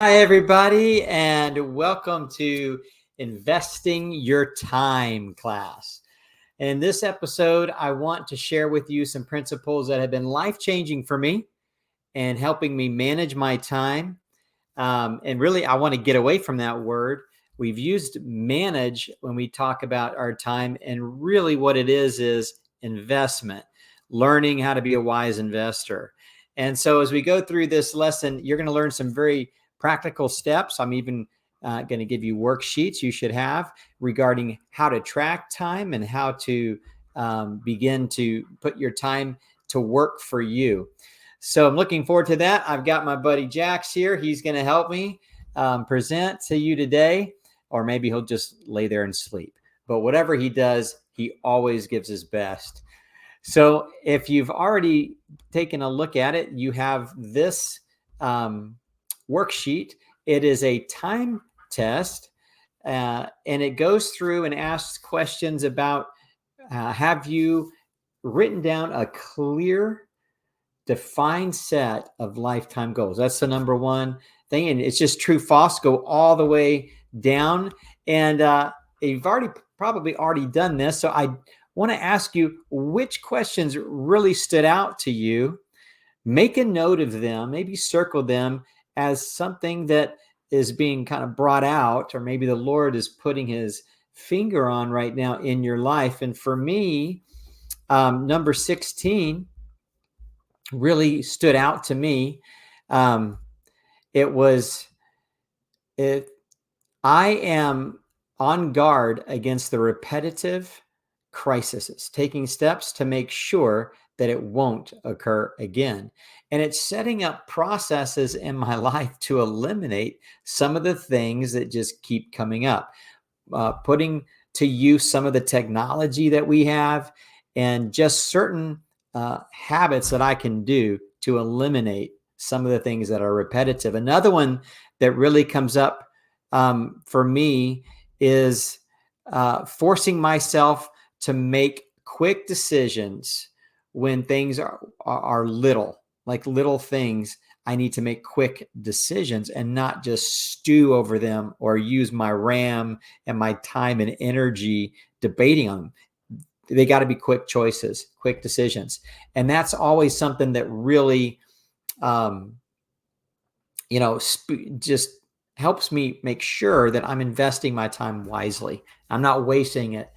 Hi, everybody, and welcome to Investing Your Time class. In this episode, I want to share with you some principles that have been life-changing for me and helping me manage my time. And really, I want to get away from that word. We've used manage when we talk about our time, and really what it is investment, learning how to be a wise investor. And so as we go through this lesson, you're going to learn some very practical steps. I'm even going to give you worksheets you should have regarding how to track time and how to begin to put your time to work for you. So I'm looking forward to that. I've got my buddy Jax here. He's going to help me present to you today, or maybe he'll just lay there and sleep. But whatever he does, he always gives his best. So if you've already taken a look at it, you have this worksheet. It is a time test, and it goes through and asks questions about have you written down a clear, defined set of lifetime goals. That's the number one thing. And it's just true, false, go all the way down. And you've probably already done this. So I want to ask you which questions really stood out to you. Make a note of them, maybe circle them as something that is being kind of brought out, or maybe the Lord is putting his finger on right now in your life. And for me, number 16 really stood out to me. It was, I am on guard against the repetitive crises, taking steps to make sure that it won't occur again. And it's setting up processes in my life to eliminate some of the things that just keep coming up, putting to use some of the technology that we have, and just certain habits that I can do to eliminate some of the things that are repetitive. Another one that really comes up for me is forcing myself to make quick decisions when things are little, like little things. I need to make quick decisions and not just stew over them or use my RAM and my time and energy debating on them. They got to be quick choices, quick decisions. And that's always something that really, just helps me make sure that I'm investing my time wisely. I'm not wasting it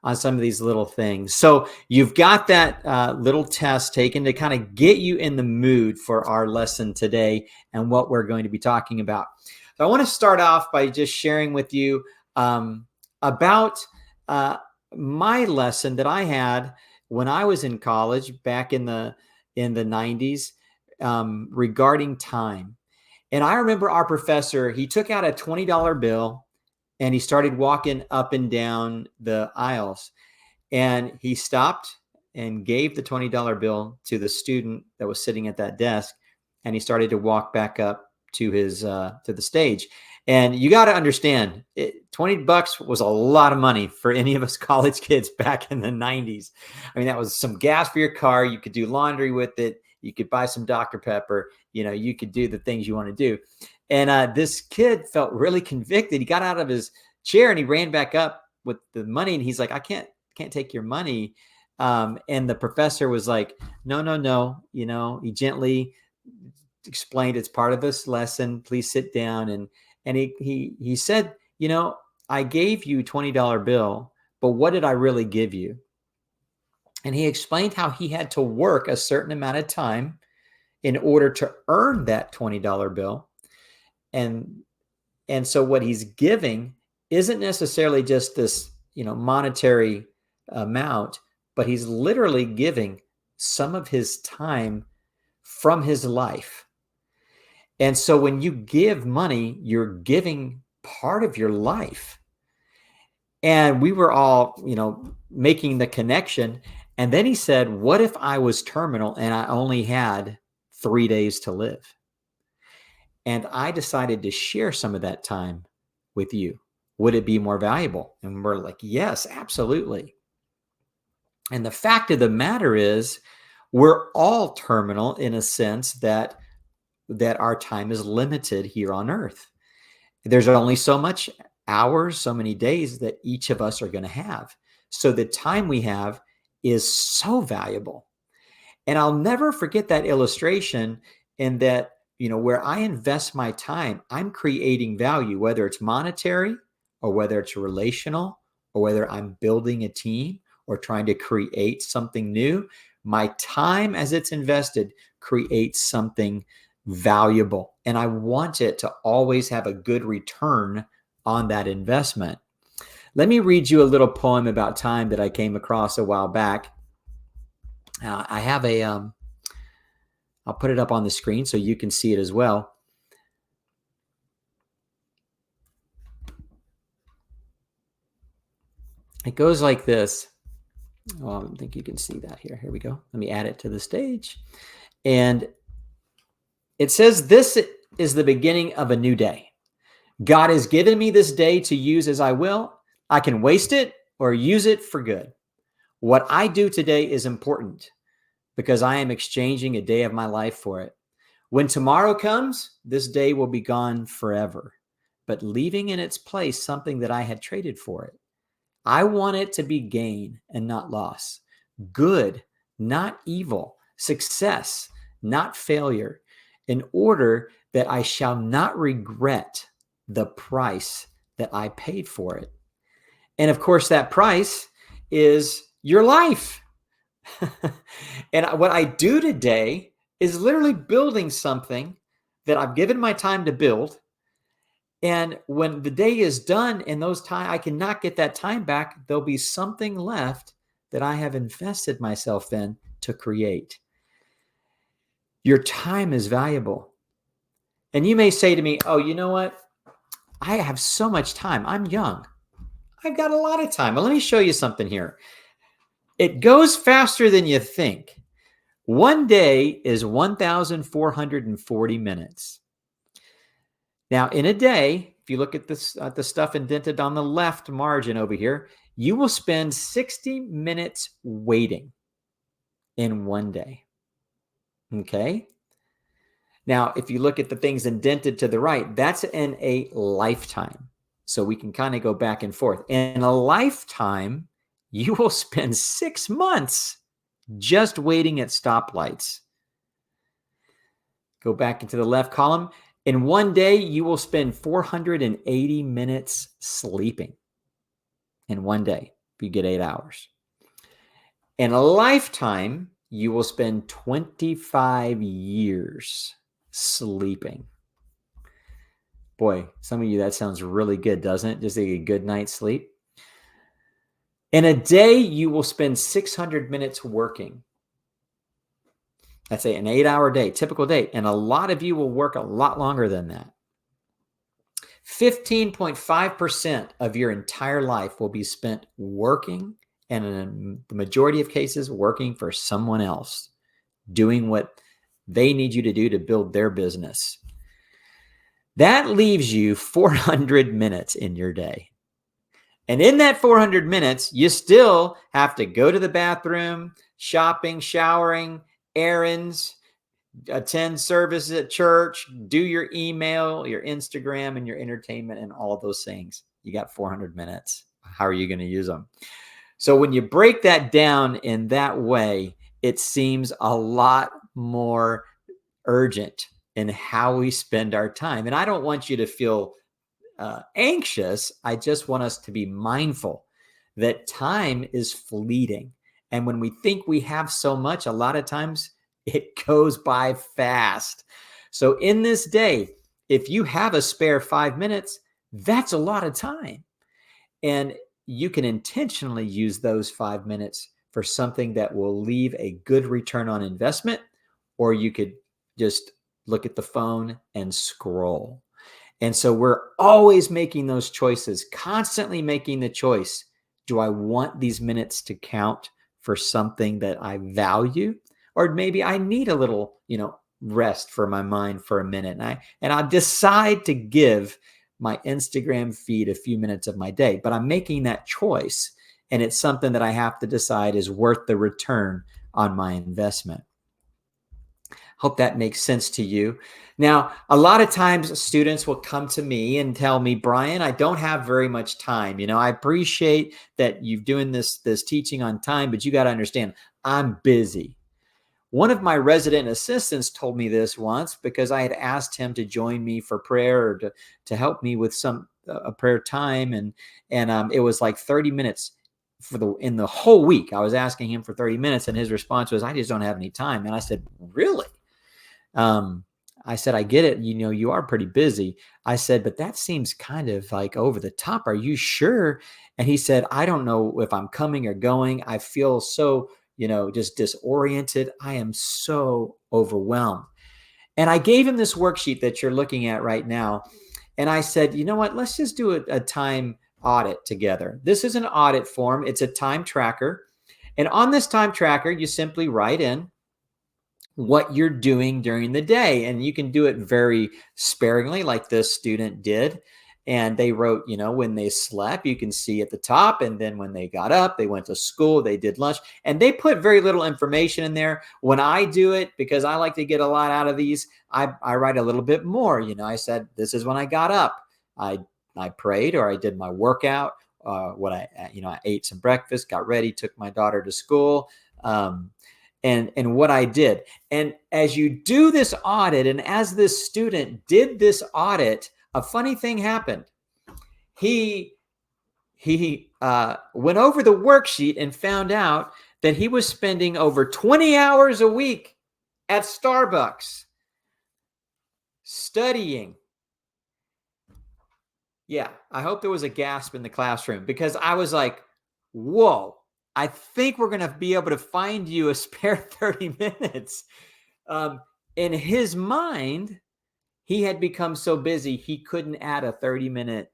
on some of these little things. So you've got that little test taken to kind of get you in the mood for our lesson today and what we're going to be talking about. So I want to start off by just sharing with you about my lesson that I had when I was in college back in the 90s regarding time. And I remember our professor, he took out a $20 bill and he started walking up and down the aisles. And he stopped and gave the $20 bill to the student that was sitting at that desk. And he started to walk back up to his to the stage. And you got to understand, $20 was a lot of money for any of us college kids back in the 90s. I mean, that was some gas for your car. You could do laundry with it. You could buy some Dr. Pepper. You could do the things you want to do. And this kid felt really convicted. He got out of his chair and he ran back up with the money. And he's like, I can't take your money. And the professor was like, no. He gently explained, it's part of this lesson. Please sit down. And he said, I gave you $20 bill, but what did I really give you? And he explained how he had to work a certain amount of time in order to earn that $20 bill. And so what he's giving isn't necessarily just this, monetary amount, but he's literally giving some of his time from his life. And so when you give money, you're giving part of your life. And we were all, making the connection. And then he said, what if I was terminal and I only had 3 days to live? And I decided to share some of that time with you. Would it be more valuable? And we're like, yes, absolutely. And the fact of the matter is, we're all terminal in a sense that that our time is limited here on earth. There's only so much hours, so many days that each of us are going to have. So the time we have is so valuable. And I'll never forget that illustration in that, where I invest my time, I'm creating value, whether it's monetary or whether it's relational or whether I'm building a team or trying to create something new. My time as it's invested creates something valuable. And I want it to always have a good return on that investment. Let me read you a little poem about time that I came across a while back. I have I'll put it up on the screen so you can see it as well. It goes like this. Oh, I don't think you can see that here. Here we go. Let me add it to the stage. And it says, "This is the beginning of a new day. God has given me this day to use as I will. I can waste it or use it for good. What I do today is important because I am exchanging a day of my life for it. When tomorrow comes, this day will be gone forever, but leaving in its place something that I had traded for it. I want it to be gain and not loss, good, not evil, success, not failure, in order that I shall not regret the price that I paid for it." And of course, that price is your life. And what I do today is literally building something that I've given my time to build. And when the day is done and those time, I cannot get that time back, there'll be something left that I have invested myself in to create. Your time is valuable. And you may say to me, "Oh, you know what? I have so much time. I'm young. I've got a lot of time." Well, let me show you something here. It goes faster than you think. One day is 1,440 minutes. Now, in a day, if you look at this, the stuff indented on the left margin over here, you will spend 60 minutes waiting in one day. Okay? Now, if you look at the things indented to the right, that's in a lifetime. So we can kind of go back and forth. In a lifetime, you will spend 6 months just waiting at stoplights. Go back into the left column. In one day, you will spend 480 minutes sleeping. In one day, if you get 8 hours. In a lifetime, you will spend 25 years sleeping. Boy, some of you, that sounds really good, doesn't it? Just like a good night's sleep. In a day, you will spend 600 minutes working. That's an 8-hour day, typical day. And a lot of you will work a lot longer than that. 15.5% of your entire life will be spent working, and in the majority of cases, working for someone else, doing what they need you to do to build their business. That leaves you 400 minutes in your day. And in that 400 minutes, you still have to go to the bathroom, shopping, showering, errands, attend services at church, do your email, your Instagram, and your entertainment, and all of those things. You got 400 minutes. How are you going to use them? So when you break that down in that way, it seems a lot more urgent in how we spend our time. And I don't want you to feel anxious. I just want us to be mindful that time is fleeting. And when we think we have so much, a lot of times it goes by fast. So in this day, if you have a spare 5 minutes, that's a lot of time. And you can intentionally use those 5 minutes for something that will leave a good return on investment, or you could just look at the phone and scroll. And so we're always making those choices, constantly making the choice. Do I want these minutes to count for something that I value? Or maybe I need a little, rest for my mind for a minute. And I decide to give my Instagram feed a few minutes of my day, but I'm making that choice. And it's something that I have to decide is worth the return on my investment. Hope that makes sense to you. Now, a lot of times students will come to me and tell me, Brian, I don't have very much time. I appreciate that you're doing this teaching on time, but you got to understand, I'm busy. One of my resident assistants told me this once because I had asked him to join me for prayer or to help me with some a prayer time, and it was like 30 minutes in the whole week. I was asking him for 30 minutes, and his response was, "I just don't have any time." And I said, "Really?" I said, "I get it. You are pretty busy." I said, "But that seems kind of like over the top. Are you sure?" And he said, "I don't know if I'm coming or going. I feel so, just disoriented. I am so overwhelmed." And I gave him this worksheet that you're looking at right now. And I said, "You know what? Let's just do a time audit together." This is an audit form. It's a time tracker. And on this time tracker, you simply write in what you're doing during the day. And you can do it very sparingly, like this student did. And they wrote, when they slept, you can see at the top. And then when they got up, they went to school, they did lunch, and they put very little information in there. When I do it, because I like to get a lot out of these, I write a little bit more. I said, this is when I got up. I prayed, or I did my workout. I ate some breakfast, got ready, took my daughter to school. And what I did. And as you do this audit, and as this student did this audit, a funny thing happened. He went over the worksheet and found out that he was spending over 20 hours a week at Starbucks studying. Yeah, I hope there was a gasp in the classroom, because I was like, whoa, I think we're going to be able to find you a spare 30 minutes. In his mind, he had become so busy, he couldn't add a 30-minute,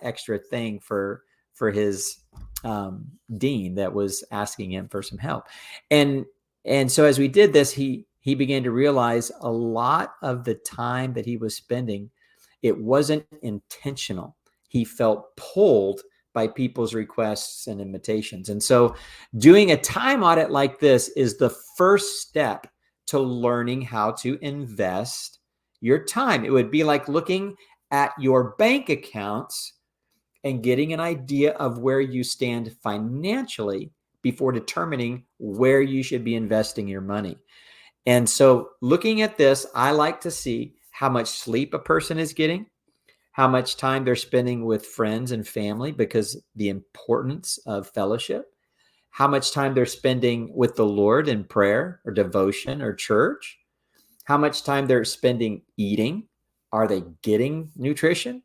extra thing for his dean that was asking him for some help. And so as we did this, he began to realize a lot of the time that he was spending, it wasn't intentional. He felt pulled by people's requests and invitations. And so doing a time audit like this is the first step to learning how to invest your time. It would be like looking at your bank accounts and getting an idea of where you stand financially before determining where you should be investing your money. And so looking at this, I like to see how much sleep a person is getting, how much time they're spending with friends and family, because the importance of fellowship, how much time they're spending with the Lord in prayer or devotion or church, how much time they're spending eating. Are they getting nutrition?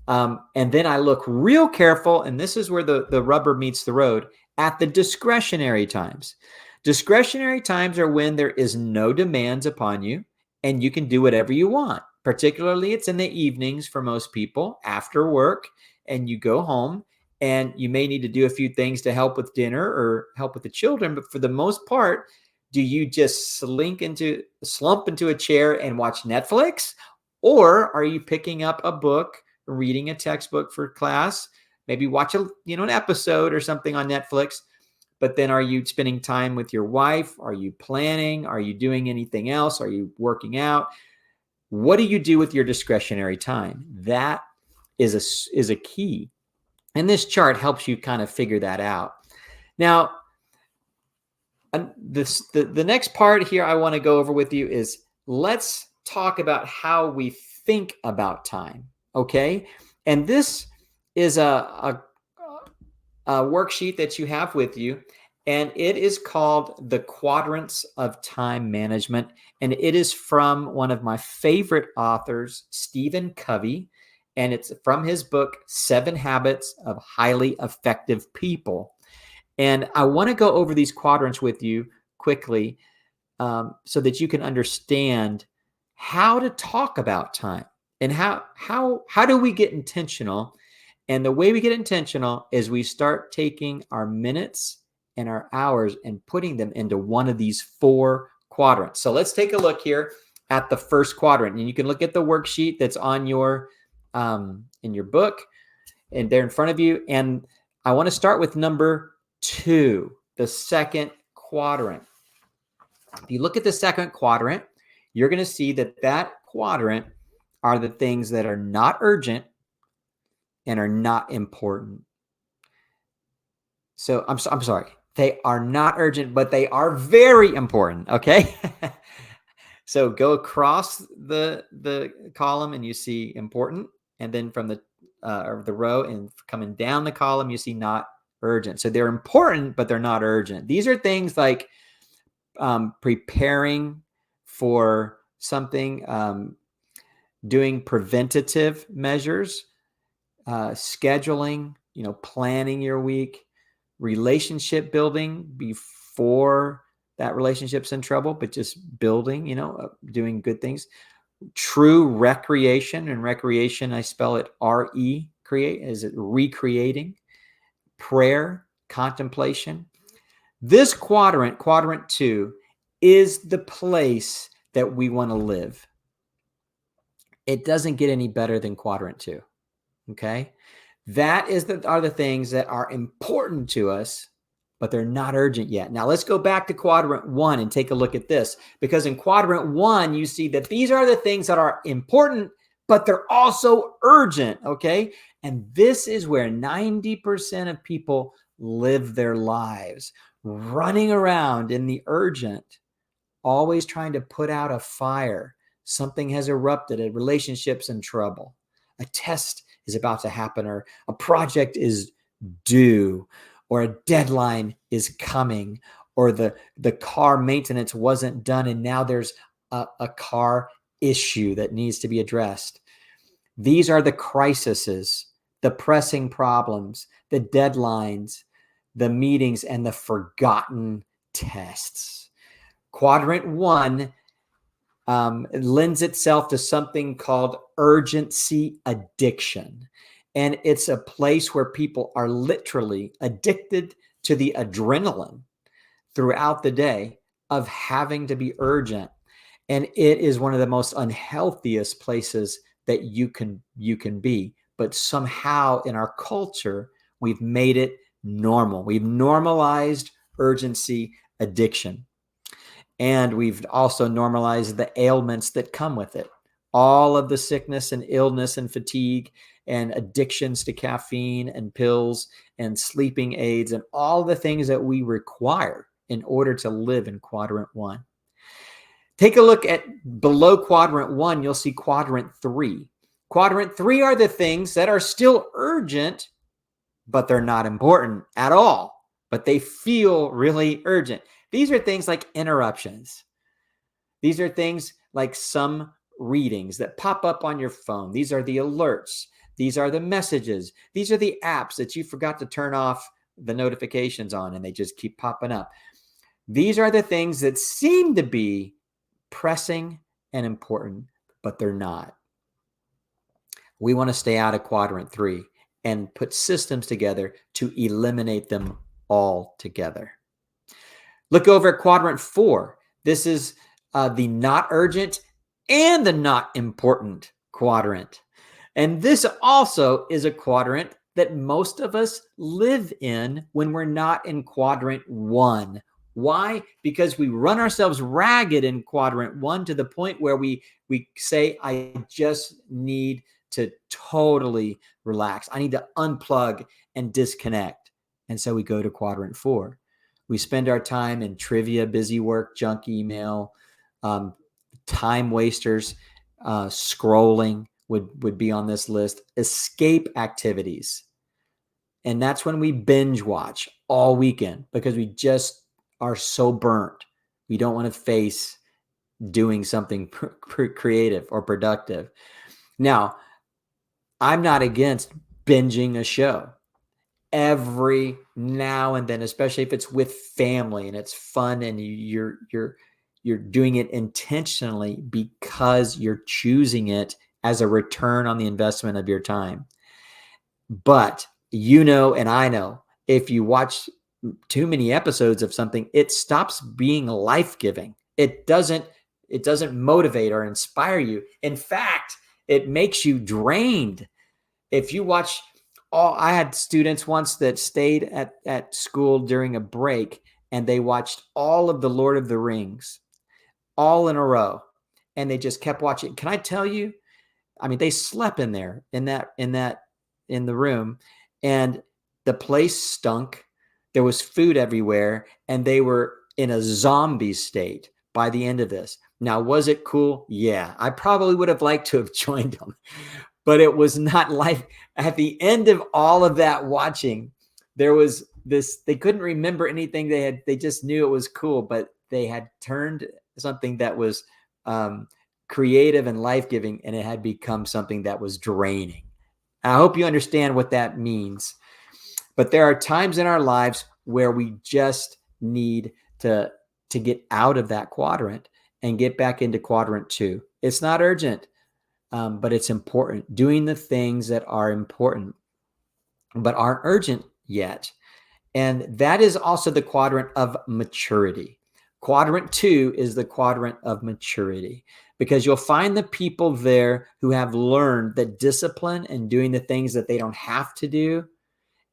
And then I look real careful, and this is where the rubber meets the road, at the discretionary times. Discretionary times are when there is no demands upon you and you can do whatever you want. Particularly, it's in the evenings for most people after work, and you go home and you may need to do a few things to help with dinner or help with the children. But for the most part, do you just slump into a chair and watch Netflix? Or are you picking up a book, reading a textbook for class, maybe watch an episode or something on Netflix? But then are you spending time with your wife? Are you planning? Are you doing anything else? Are you working out? What do you do with your discretionary time? That is a key. And this chart helps you kind of figure that out. Now, the next part here I want to go over with you is, let's talk about how we think about time. Okay. And this is a worksheet that you have with you, and it is called the Quadrants of Time Management. And it is from one of my favorite authors, Stephen Covey. And it's from his book, 7 Habits of Highly Effective People. And I want to go over these quadrants with you quickly, so that you can understand how to talk about time and how do we get intentional. And the way we get intentional is we start taking our minutes and our hours and putting them into one of these 4 quadrants. So let's take a look here at the first quadrant, and you can look at the worksheet that's on your in your book and there in front of you. And I want to start with number 2, the second quadrant. If you look at the second quadrant, you're going to see that that quadrant are the things that are not urgent and are not important. So I'm sorry. They are not urgent, but they are very important. Okay. So go across the column and you see important, and then from the row and coming down the column, you see not urgent. So they're important, but they're not urgent. These are things like preparing for something, doing preventative measures, scheduling, planning your week, relationship building before that relationship's in trouble, but just building, doing good things. True recreation, and recreation, I spell it R-E, create, is it recreating, prayer, contemplation. This quadrant 2, is the place that we want to live. It doesn't get any better than quadrant 2. Okay. That are the things that are important to us, but they're not urgent yet. Now let's go back to quadrant 1 and take a look at this, because in quadrant 1, you see that these are the things that are important, but they're also urgent. Okay. And this is where 90% of people live their lives, running around in the urgent, always trying to put out a fire. Something has erupted, a relationship's in trouble, a test is about to happen, or a project is due, or a deadline is coming, or the car maintenance wasn't done and now there's a car issue that needs to be addressed. These are the crises, the pressing problems, the deadlines, the meetings, and the forgotten tests. Quadrant 1 lends itself to something called urgency addiction. And it's a place where people are literally addicted to the adrenaline throughout the day of having to be urgent. And it is one of the most unhealthiest places that you can be. But somehow in our culture, we've made it normal. We've normalized urgency addiction. And we've also normalized the ailments that come with it. All of the sickness and illness and fatigue and addictions to caffeine and pills and sleeping aids and all the things that we require in order to live in quadrant 1. Take a look at below quadrant 1, you'll see quadrant 3. Quadrant 3 are the things that are still urgent, but they're not important at all, but they feel really urgent. These are things like interruptions. These are things like some readings that pop up on your phone. These are the alerts. These are the messages. These are the apps that you forgot to turn off the notifications on and they just keep popping up. These are the things that seem to be pressing and important, but they're not. We want to stay out of quadrant 3 and put systems together to eliminate them all together. Look over at quadrant 4. This is the not urgent and the not important quadrant. And this also is a quadrant that most of us live in when we're not in quadrant 1. Why? Because we run ourselves ragged in quadrant 1 to the point where we say, I just need to totally relax. I need to unplug and disconnect. And so we go to quadrant 4. We spend our time in trivia, busy work, junk email, time wasters, scrolling would be on this list, escape activities. And that's when we binge watch all weekend because we just are so burnt. We don't want to face doing something creative or productive. Now, I'm not against binging a show. Every now and then, especially if it's with family and it's fun and you're doing it intentionally because you're choosing it as a return on the investment of your time. But and I know, if you watch too many episodes of something, it stops being life-giving. It doesn't motivate or inspire you. In fact, it makes you drained. If you watch I had students once that stayed at school during a break and they watched all of the Lord of the Rings all in a row. And they just kept watching. Can I tell you? I mean, they slept in there in the room, and the place stunk. There was food everywhere, and they were in a zombie state by the end of this. Now, was it cool? Yeah, I probably would have liked to have joined them, but it was not life. At the end of all of that watching, there was this, they couldn't remember anything they just knew it was cool, but they had turned something that was creative and life-giving, and it had become something that was draining. I hope you understand what that means. But there are times in our lives where we just need to get out of that quadrant and get back into quadrant 2. It's not urgent, but it's important. Doing the things that are important, but aren't urgent yet. And that is also the quadrant of maturity. Quadrant 2 is the quadrant of maturity, because you'll find the people there who have learned that discipline and doing the things that they don't have to do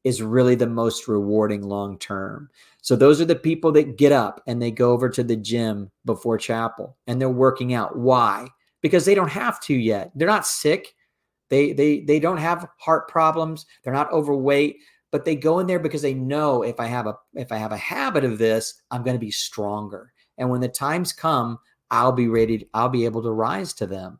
is really the most rewarding long term. So those are the people that get up and they go over to the gym before chapel and they're working out. Why? Because they don't have to yet. They're not sick. They don't have heart problems. They're not overweight, but they go in there because they know if I have a habit of this, I'm going to be stronger. And when the times come, I'll be ready. I'll be able to rise to them.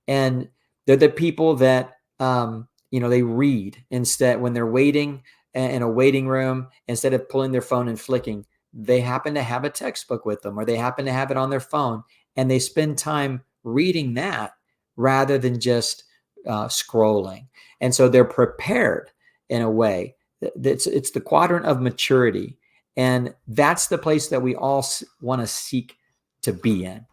And they're the people that, they read instead when they're waiting in a waiting room. Instead of pulling their phone and flicking, they happen to have a textbook with them, or they happen to have it on their phone, and they spend time reading that rather than just scrolling. And so they're prepared in a way. It's the quadrant of maturity, and that's the place that we all want to seek to be in.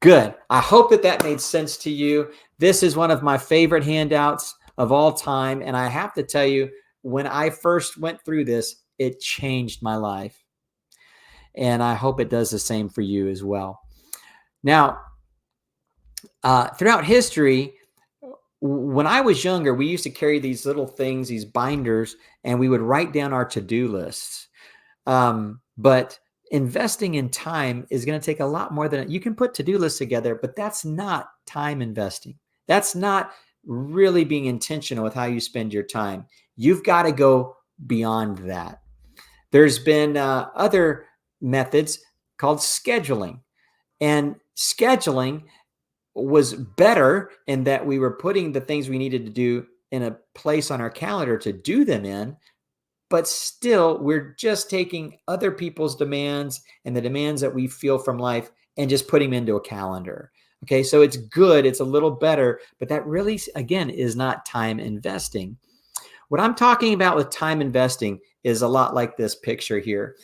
Good. I hope that made sense to you. This is one of my favorite handouts of all time. And I have to tell you, when I first went through this, it changed my life. And I hope it does the same for you as well. Now, throughout history, when I was younger, we used to carry these little things, these binders, and we would write down our to-do lists. But investing in time is going to take a lot more than you can put to-do lists together, but that's not time investing. That's not really being intentional with how you spend your time. You've got to go beyond that. There's been other methods called scheduling, and scheduling was better in that we were putting the things we needed to do in a place on our calendar to do them in. But still, we're just taking other people's demands and the demands that we feel from life and just putting them into a calendar. Okay, so it's good. It's a little better, but that really, again, is not time investing. What I'm talking about with time investing is a lot like this picture here.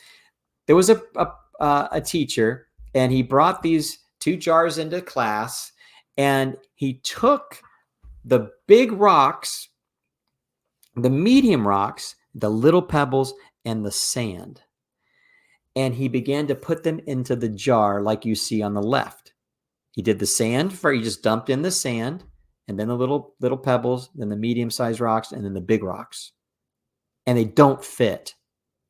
There was a teacher, and he brought these 2 jars into class, and he took the big rocks, the medium rocks, the little pebbles, and the sand. And he began to put them into the jar like you see on the left. He did the sand he just dumped in the sand, and then the little pebbles, then the medium-sized rocks, and then the big rocks. And they don't fit.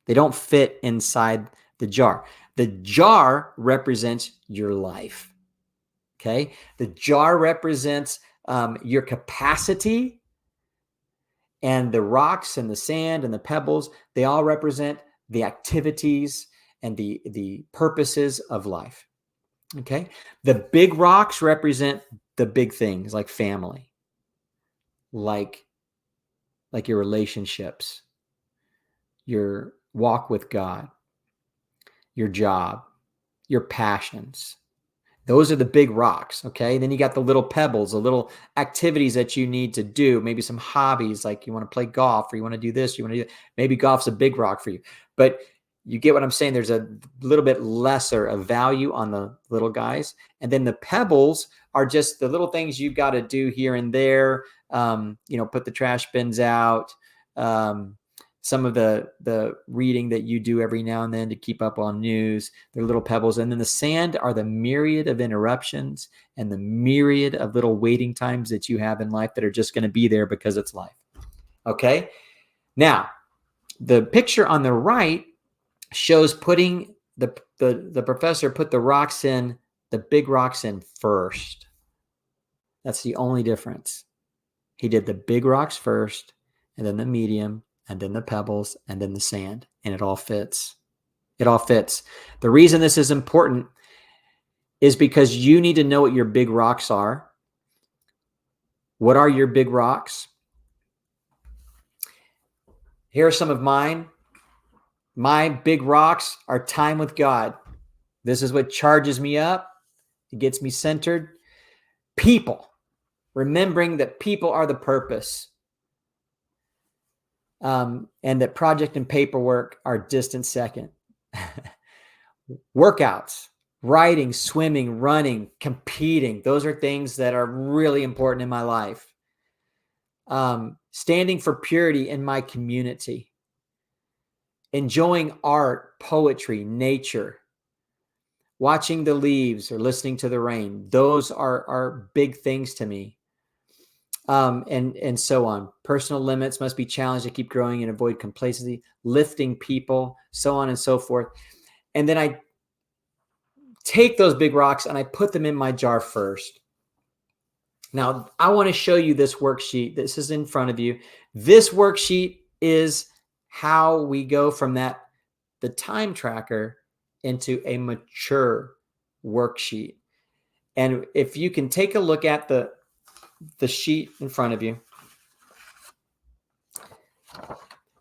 They don't fit inside the jar. The jar represents your life. Okay? The jar represents your capacity. And the rocks and the sand and the pebbles, they all represent the activities and the purposes of life. Okay? The big rocks represent the big things like family, like your relationships, your walk with God, your job, your passions. Those are the big rocks, okay? Then you got the little pebbles, the little activities that you need to do, maybe some hobbies, like you want to play golf or you want to do this, you want to do that. Maybe golf's a big rock for you. But you get what I'm saying? There's a little bit lesser of value on the little guys. And then the pebbles are just the little things you've got to do here and there. Put the trash bins out, some of the reading that you do every now and then to keep up on news. They're little pebbles. And then the sand are the myriad of interruptions and the myriad of little waiting times that you have in life that are just going to be there because it's life. Okay? Now, the picture on the right shows putting the professor put the rocks in the big rocks in first. That's the only difference. He did the big rocks first, and then the medium, and then the pebbles, and then the sand, and it all fits. It all fits. The reason this is important is because you need to know what your big rocks are. What are your big rocks? Here are some of mine. My big rocks are time with God. This is what charges me up. It gets me centered. People. Remembering that people are the purpose. And that project and paperwork are distant second. Workouts, writing, swimming, running, competing. Those are things that are really important in my life. Standing for purity in my community. Enjoying art, poetry, nature. Watching the leaves or listening to the rain. Those are big things to me. And so on. Personal limits must be challenged to keep growing and avoid complacency. Lifting people, so on and so forth. And then I take those big rocks and I put them in my jar first. Now, I want to show you this worksheet. This is in front of you. This worksheet is how we go from the time tracker into a mature worksheet. And if you can take a look at the sheet in front of you,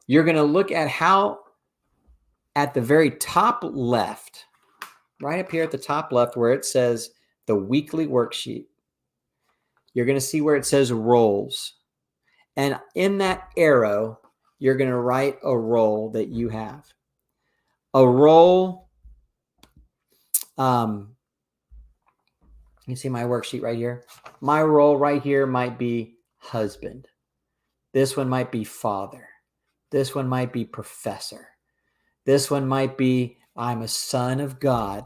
you're going to look at how at the very top left, right up here at the top left where it says the weekly worksheet, you're going to see where it says roles. And in that arrow, you're going to write a role that you have. A role, you see my worksheet right here. My role right here might be husband. This one might be father. This one might be professor. This one might be I'm a son of God.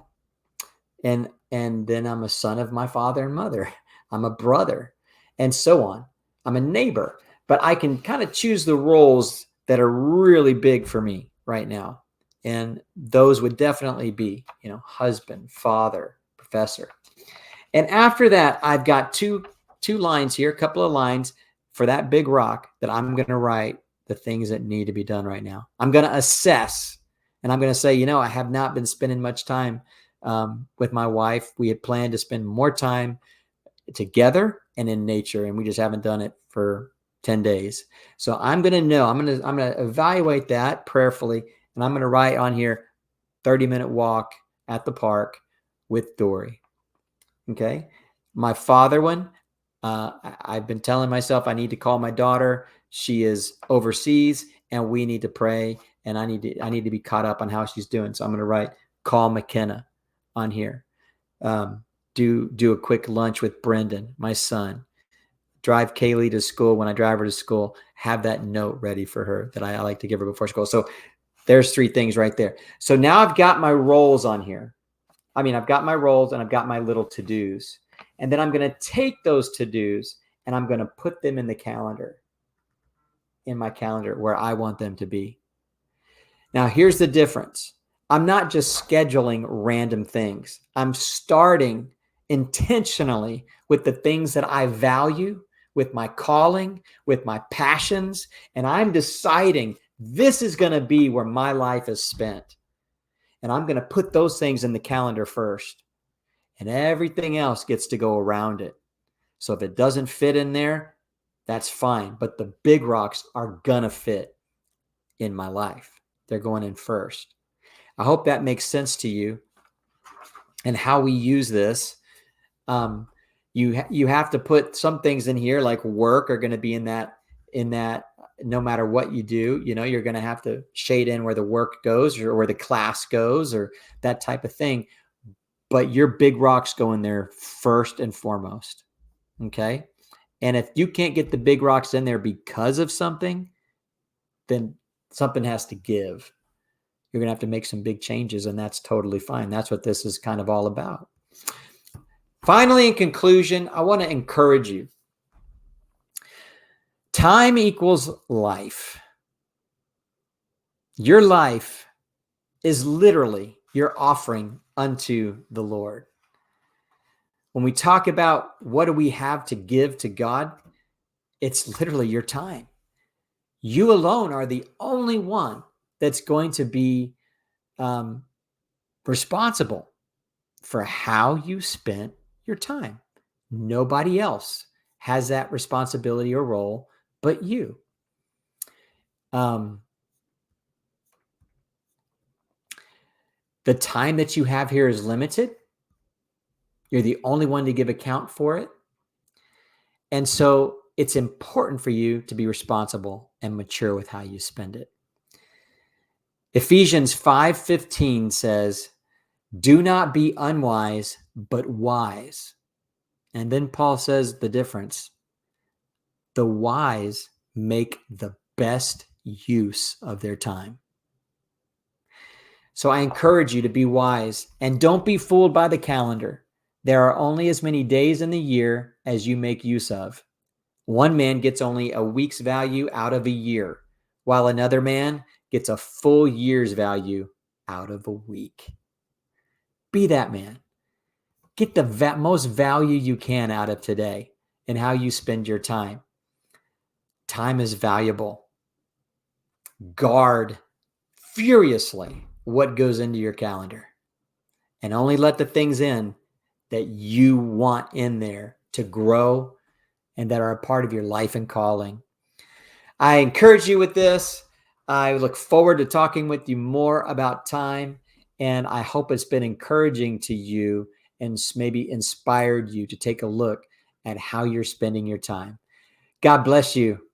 And then I'm a son of my father and mother. I'm a brother, and so on. I'm a neighbor. But I can kind of choose the roles that are really big for me right now. And those would definitely be, husband, father, professor. And after that, I've got two lines here, a couple of lines for that big rock that I'm going to write the things that need to be done right now. I'm going to assess, and I'm going to say, I have not been spending much time with my wife. We had planned to spend more time together and in nature, and we just haven't done it for 10 days. So I'm going to know, I'm going to evaluate that prayerfully, and I'm going to write on here 30-minute walk at the park with Dory. Okay. My father one, I've been telling myself I need to call my daughter. She is overseas and we need to pray, and I need to be caught up on how she's doing. So I'm going to write call McKenna on here. Do a quick lunch with Brendan, my son. Drive Kaylee to school. When I drive her to school, have that note ready for her that I like to give her before school. So there's 3 things right there. So now I've got my roles on here. I've got my roles and I've got my little to-dos. And then I'm going to take those to-dos and I'm going to put them in my calendar where I want them to be. Now, here's the difference. I'm not just scheduling random things. I'm starting intentionally with the things that I value, with my calling, with my passions, and I'm deciding this is going to be where my life is spent. And I'm going to put those things in the calendar first, and everything else gets to go around it. So if it doesn't fit in there, that's fine. But the big rocks are going to fit in my life. They're going in first. I hope that makes sense to you and how we use this. You have to put some things in here, like work are going to be in that no matter what you do, you're going to have to shade in where the work goes or where the class goes or that type of thing. But your big rocks go in there first and foremost. Okay. And if you can't get the big rocks in there because of something, then something has to give. You're going to have to make some big changes, and that's totally fine. That's what this is kind of all about. Finally, in conclusion, I want to encourage you. Time equals life. Your life is literally your offering unto the Lord. When we talk about what do we have to give to God, it's literally your time. You alone are the only one that's going to be responsible for how you spent your time. Nobody else has that responsibility or role but you. The time that you have here is limited. You're the only one to give account for it. And so it's important for you to be responsible and mature with how you spend it. Ephesians 5:15 says, "Do not be unwise, but wise." And then Paul says the difference. The wise make the best use of their time. So I encourage you to be wise and don't be fooled by the calendar. There are only as many days in the year as you make use of. One man gets only a week's value out of a year, while another man gets a full year's value out of a week. Be that man. Get the most value you can out of today and how you spend your time. Time is valuable. Guard furiously what goes into your calendar and only let the things in that you want in there to grow and that are a part of your life and calling. I encourage you with this. I look forward to talking with you more about time, and I hope it's been encouraging to you and maybe inspired you to take a look at how you're spending your time. God bless you.